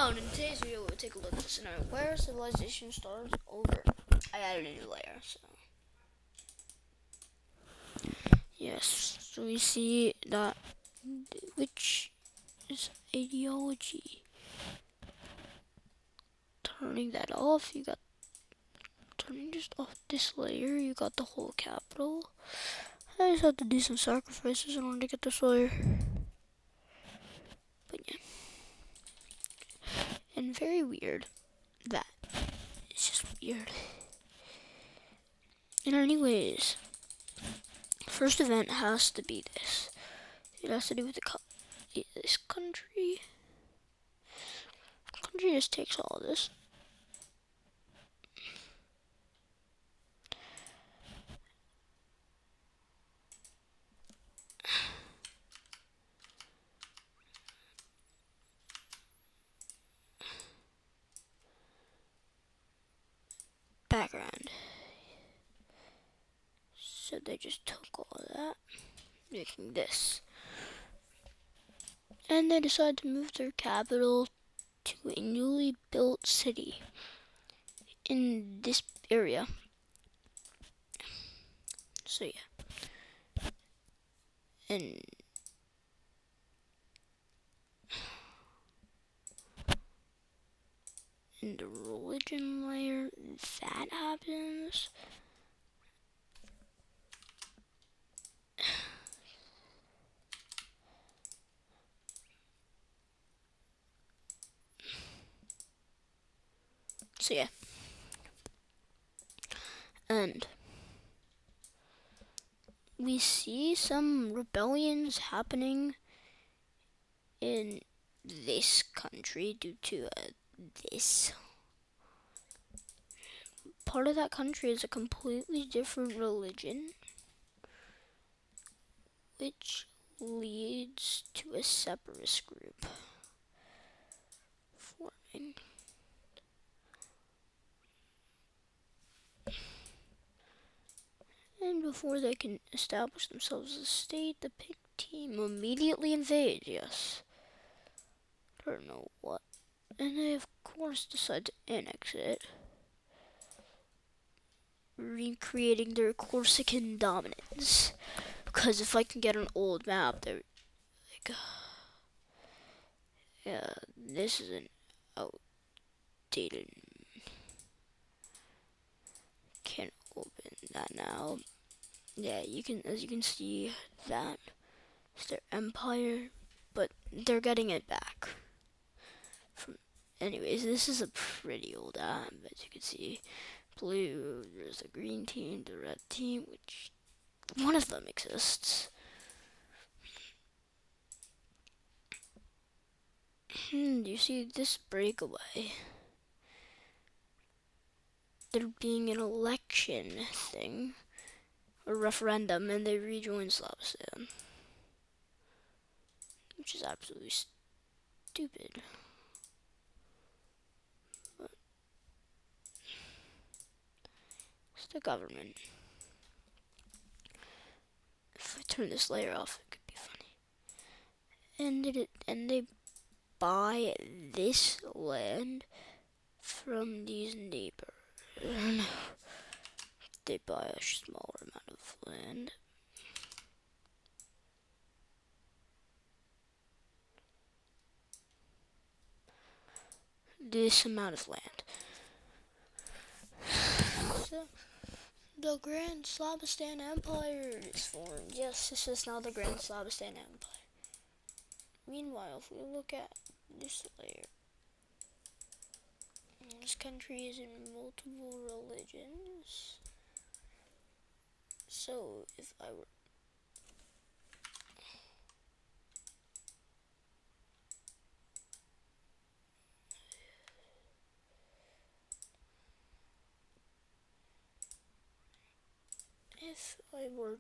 Hello, and in today's video we'll take a look at the scenario where civilization starts over. I added a new layer, so yes, so we see that which is ideology. Turning that off, you got turning just off this layer, you got the whole capital. I just have to do some sacrifices in order to get this layer. But yeah. And very weird that. It's just weird. And anyways, first event has to be this. It has to do with this country. Country just takes all of this. Background. So they just took all of that, making this. And they decided to move their capital to a newly built city in this area. So yeah. And in the religion layer, that happens. So yeah. And we see some rebellions happening in this country due to this. Part of that country is a completely different religion, which leads to a separatist group forming. And before they can establish themselves as a state, the pig team immediately invade, yes. I don't know what. And they, of course, decide to annex it, recreating their Corsican dominance. Because if I can get an old map, they're like, yeah, this is an outdated. Can't open that now. Yeah, as you can see, that is their empire, but they're getting it back. Anyways, this is a pretty old app, as you can see. Blue, there's the green team, the red team, which one of them exists. You see this breakaway? There being an election thing, a referendum, and they rejoin Slavistan, which is absolutely stupid. But it's the government. If I turn this layer off, it could be funny. And they buy this land from these neighbors. They buy a smaller amount of land. This amount of land. So, the Grand Slavistan Empire is formed. Yes, this is now the Grand Slavistan Empire. Meanwhile, if we look at this layer, this country is in multiple religions. So, if I were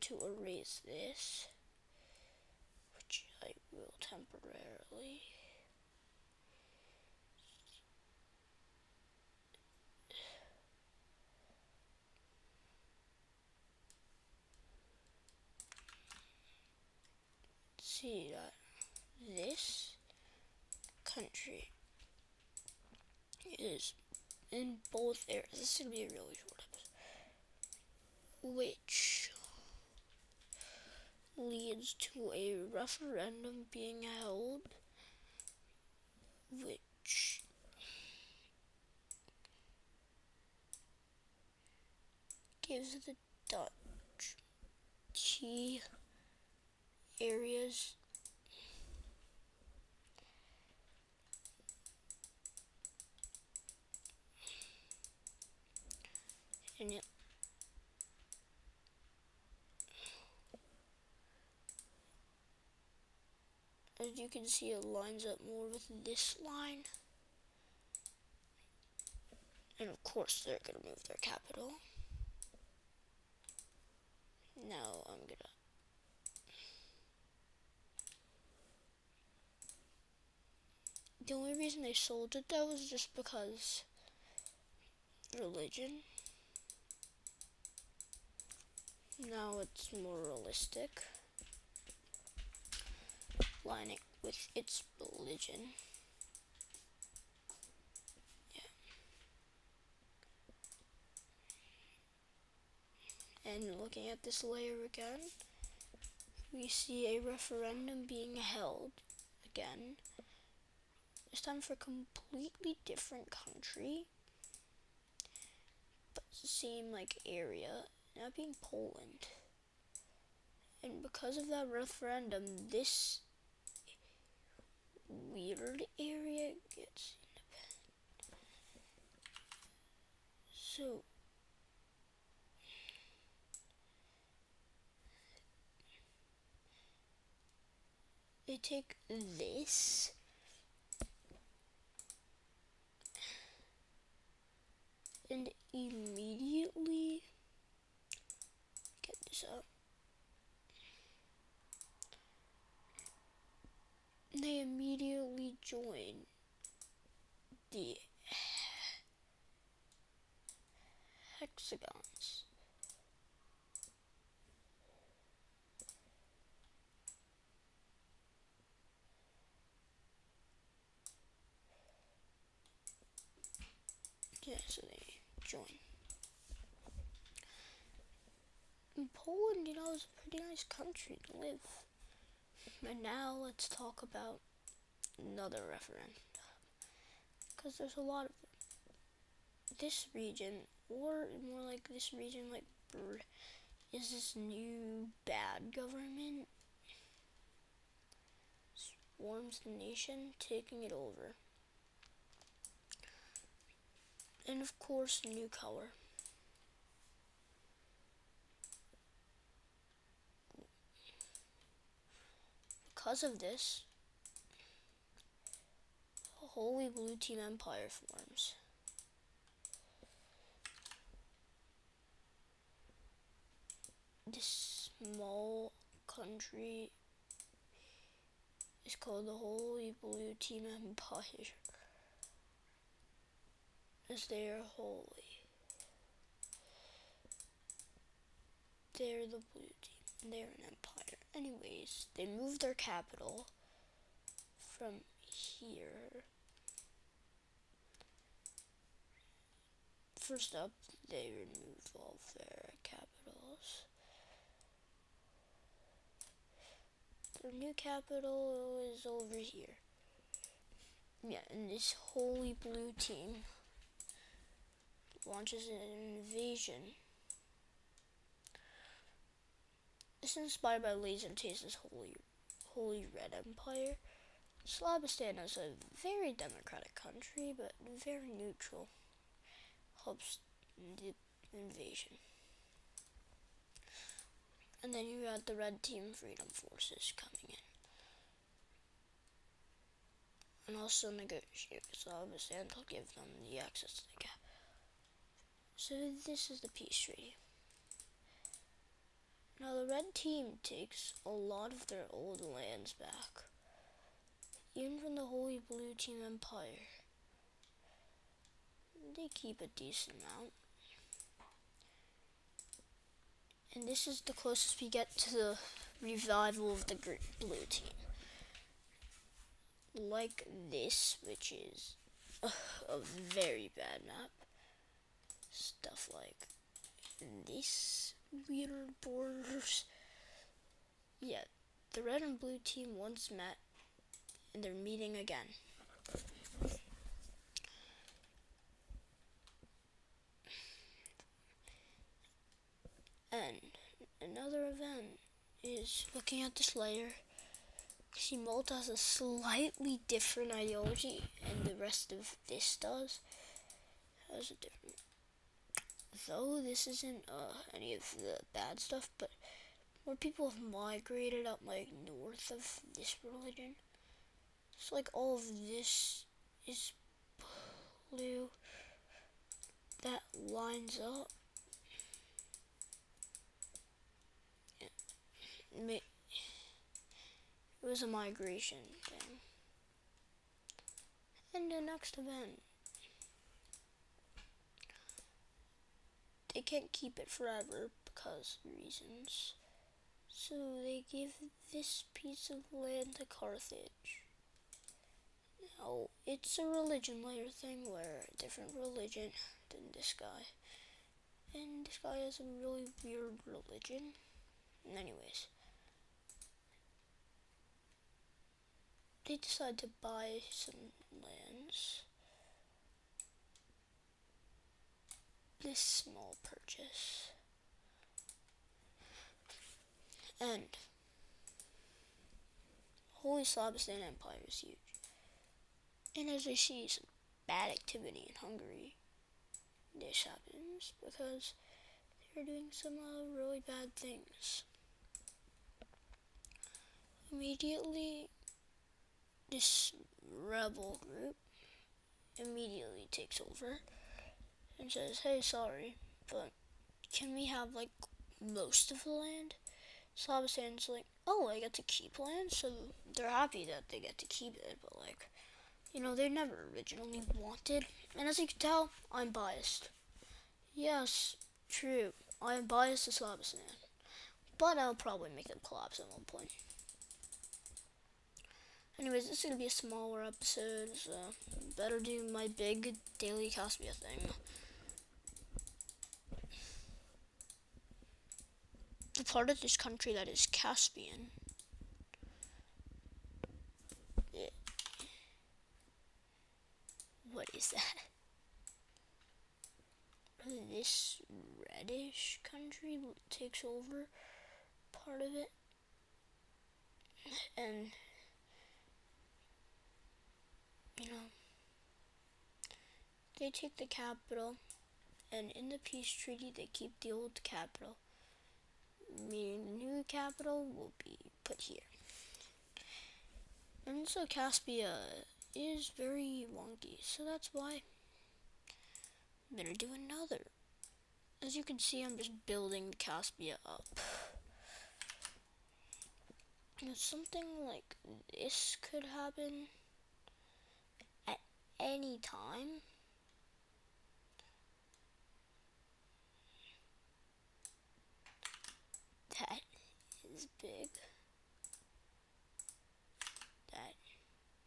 to erase this, which I will temporarily, see that this country is in both areas. This is going to be a really short episode. Which leads to a referendum being held, which gives the Dutch key areas and it as you can see, it lines up more with this line. And of course, they're going to move their capital. Now I'm going to... The only reason they sold it, though, was just because religion. Now it's more realistic. Lining with its religion. And looking at this layer again, we see a referendum being held again. This time for a completely different country, but same like area, now being Poland. And because of that referendum, this weird area gets independent. So they take this and immediately get this up. They immediately join the hexagons. Yeah, so they join. And Poland, is a pretty nice country to live. And now let's talk about another referendum. Because there's a lot of them. This region, or more like this region, like, is this new bad government swarms the nation, taking it over. And of course, new color. Because of this, a Holy Blue Team Empire forms. This small country is called the Holy Blue Team Empire, as they are holy. They're the blue team, they're an empire. Anyways, they moved their capital from here. First up, they removed all of their capitals. Their new capital is over here. Yeah, and this Holy Blue Team launches an invasion. This is inspired by Lays and Tastes' Holy Red Empire. Slabistan is a very democratic country, but very neutral. Helps the invasion. And then you got the Red Team Freedom Forces coming in. And also negotiate with Slabistan to give them the access to the cap. So this is the peace treaty. Now the red team takes a lot of their old lands back, even from the Holy Blue Team Empire. They keep a decent amount. And this is the closest we get to the revival of the blue team. Like this, which is a very bad map. Stuff like this weird borders. Yeah, the red and blue team once met, and they're meeting again. And another event is looking at this layer. See, Malta has a slightly different ideology, and the rest of this does. Has a different. Though this isn't any of the bad stuff, but more people have migrated up like north of this religion. So like all of this is blue. That lines up. It was a migration thing. And the next event, they can't keep it forever because of reasons. So they give this piece of land to Carthage. Now, it's a religion layer thing where a different religion than this guy. And this guy has a really weird religion. Anyways, they decide to buy some lands. This small purchase. And Holy Slabistan Empire is huge. And as I see some bad activity in Hungary, this happens because they're doing some really bad things. Immediately, this rebel group immediately takes over and says, hey, sorry, but can we have like most of the land? Slavistan's like, oh, I get to keep land, so they're happy that they get to keep it, but like, you know, they never originally wanted. And as you can tell, I'm biased. Yes, true, I am biased to Slavistan, but I'll probably make them collapse at one point. Anyways, this is going to be a smaller episode, so better do my big daily Caspia thing. The part of this country that is Caspian. What is that? This reddish country takes over part of it. And, you know, they take the capital, and in the peace treaty they keep the old capital, meaning the new capital will be put here. And so Caspia is very wonky, so that's why I'm gonna do another. As you can see, I'm just building Caspia up. And something like this could happen at any time. That is big. That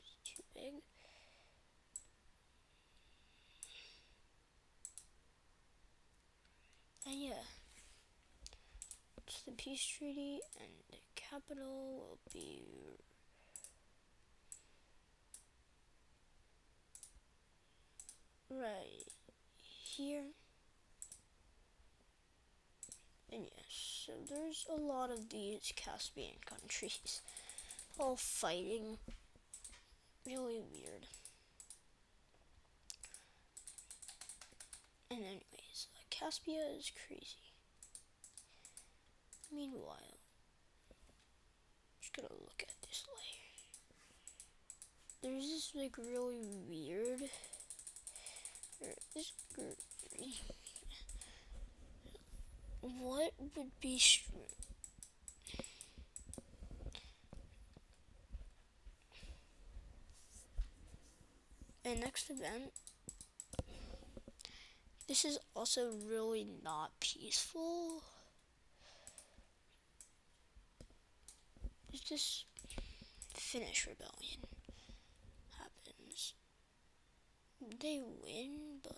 is too big. And yeah, it's the peace treaty, and the capital will be right here. And yes, so there's a lot of these Caspian countries all fighting. Really weird. And anyways, Caspia is crazy. Meanwhile, just gonna look at this layer. There's this like really weird, this what would be and next event. This is also really not peaceful. There's this Finnish rebellion happens. they win, but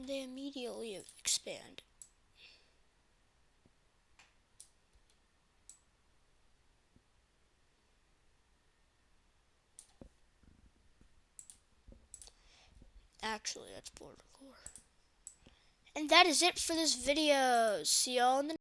they immediately expand. Actually, that's border core. And that is it for this video. See y'all in the